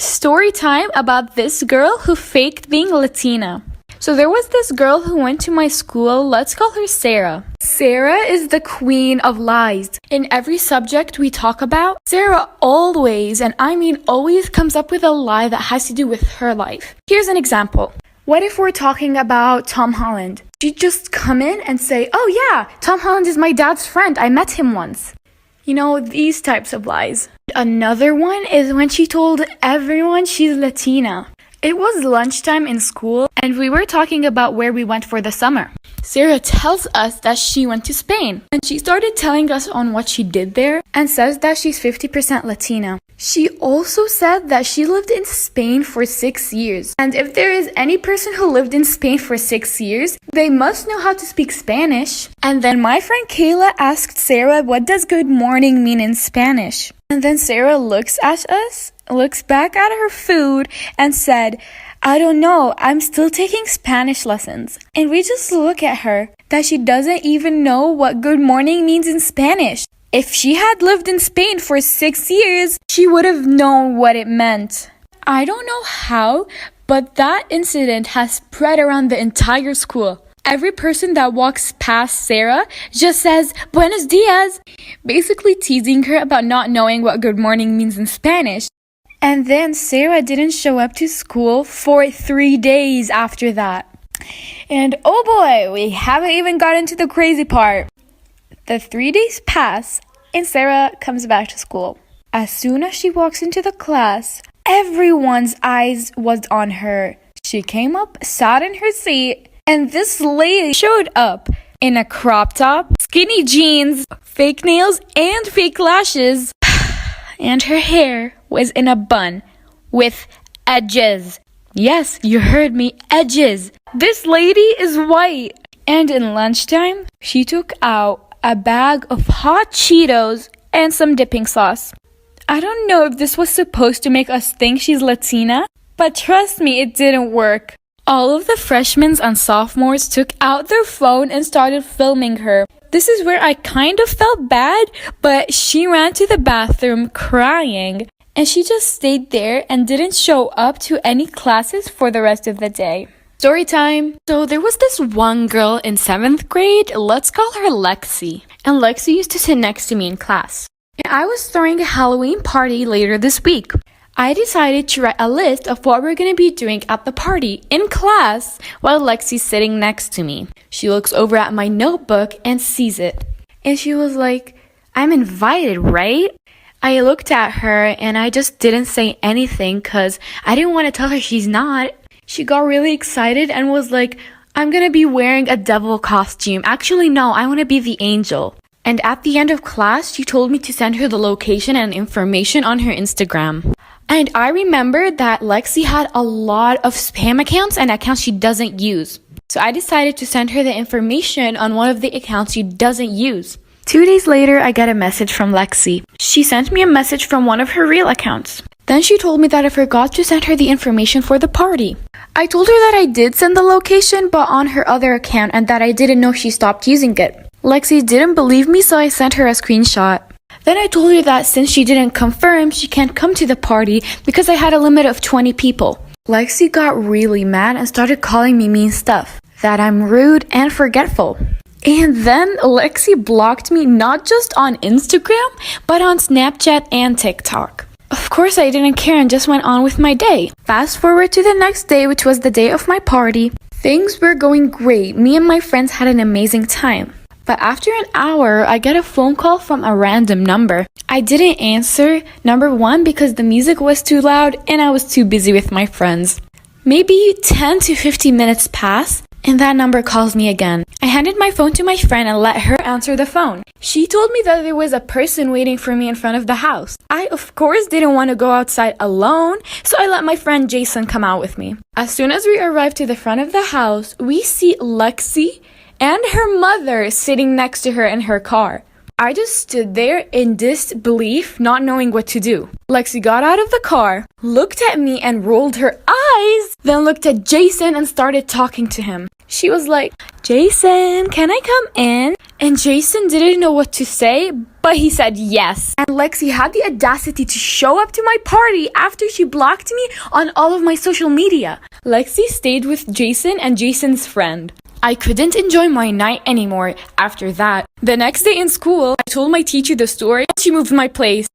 Story time about this girl who faked being Latina. So there was this girl who went to my school. Let's call her Sarah. Sarah is the queen of lies. In every subject we talk about, Sarah always, and I mean always, comes up with a lie that has to do with her life. Here's an example. What if we're talking about Tom Holland? She'd just come in and say, "Oh yeah, Tom Holland is my dad's friend. I met him once." You know, these types of lies. Another one is when she told everyone she's Latina. It was lunchtime in school and we were talking about where we went for the summer. Sarah tells us that she went to Spain and she started telling us on what she did there and says that she's 50% Latina. She also said that she lived in Spain for 6 years. And if there is any person who lived in Spain for 6 years, they must know how to speak Spanish. And then my friend Kayla asked Sarah, "What does good morning mean in Spanish?" And then Sarah looks at us, looks back at her food and said, "I don't know, I'm still taking Spanish lessons." And we just look at her that she doesn't even know what good morning means in Spanish. If she had lived in Spain for 6 years, she would have known what it meant. I don't know how, but that incident has spread around the entire school. Every person that walks past Sarah just says, "Buenos dias," basically teasing her about not knowing what good morning means in Spanish. And then Sarah didn't show up to school for 3 days after that. And oh boy, we haven't even gotten to the crazy part. The 3 days pass and Sarah comes back to school. As soon as she walks into the class, everyone's eyes was on her. She came up, sat in her seat, and this lady showed up in a crop top, skinny jeans, fake nails, and fake lashes. And her hair was in a bun with edges. Yes, you heard me, edges. This lady is white. And in lunchtime, she took out a bag of hot Cheetos and some dipping sauce. I don't know if this was supposed to make us think she's Latina, but trust me, it didn't work. All of the freshmen and sophomores took out their phone and started filming her. This is where I kind of felt bad, but she ran to the bathroom crying, and she just stayed there and didn't show up to any classes for the rest of the day. Story time. So there was this one girl in 7th grade, let's call her Lexi. And Lexi used to sit next to me in class. And I was throwing a Halloween party later this week. I decided to write a list of what we're going to be doing at the party in class while Lexi's sitting next to me. She looks over at my notebook and sees it. And she was like, "I'm invited, right?" I looked at her and I just didn't say anything because I didn't want to tell her she's not. She got really excited and was like, "I'm going to be wearing a devil costume. Actually, no, I want to be the angel." And at the end of class, she told me to send her the location and information on her Instagram. And I remembered that Lexi had a lot of spam accounts and accounts she doesn't use. So I decided to send her the information on one of the accounts she doesn't use. 2 days later, I got a message from Lexi. She sent me a message from one of her real accounts. Then she told me that I forgot to send her the information for the party. I told her that I did send the location, but on her other account, and that I didn't know she stopped using it. Lexi didn't believe me, so I sent her a screenshot. Then I told her that since she didn't confirm, she can't come to the party because I had a limit of 20 people. Lexi got really mad and started calling me mean stuff, that I'm rude and forgetful. And then Lexi blocked me not just on Instagram, but on Snapchat and TikTok. Of course, I didn't care and just went on with my day. Fast forward to the next day, which was the day of my party. Things were going great. Me and my friends had an amazing time. But after an hour, I get a phone call from a random number. I didn't answer, number one, because the music was too loud and I was too busy with my friends. Maybe 10 to 15 minutes pass, and that number calls me again. I handed my phone to my friend and let her answer the phone. She told me that there was a person waiting for me in front of the house. I, of course, didn't want to go outside alone, so I let my friend Jason come out with me. As soon as we arrived to the front of the house, we see Lexi and her mother sitting next to her in her car. I just stood there in disbelief, not knowing what to do. Lexi got out of the car, looked at me, and rolled her surprise! Then looked at Jason and started talking to him. She was like, Jason, can I come in? And Jason didn't know what to say, but he said yes. And Lexi had the audacity to show up to my party after she blocked me on all of my social media. Lexi stayed with Jason and Jason's friend. I couldn't enjoy my night anymore after that. The next day in school, I told my teacher the story and she moved my place.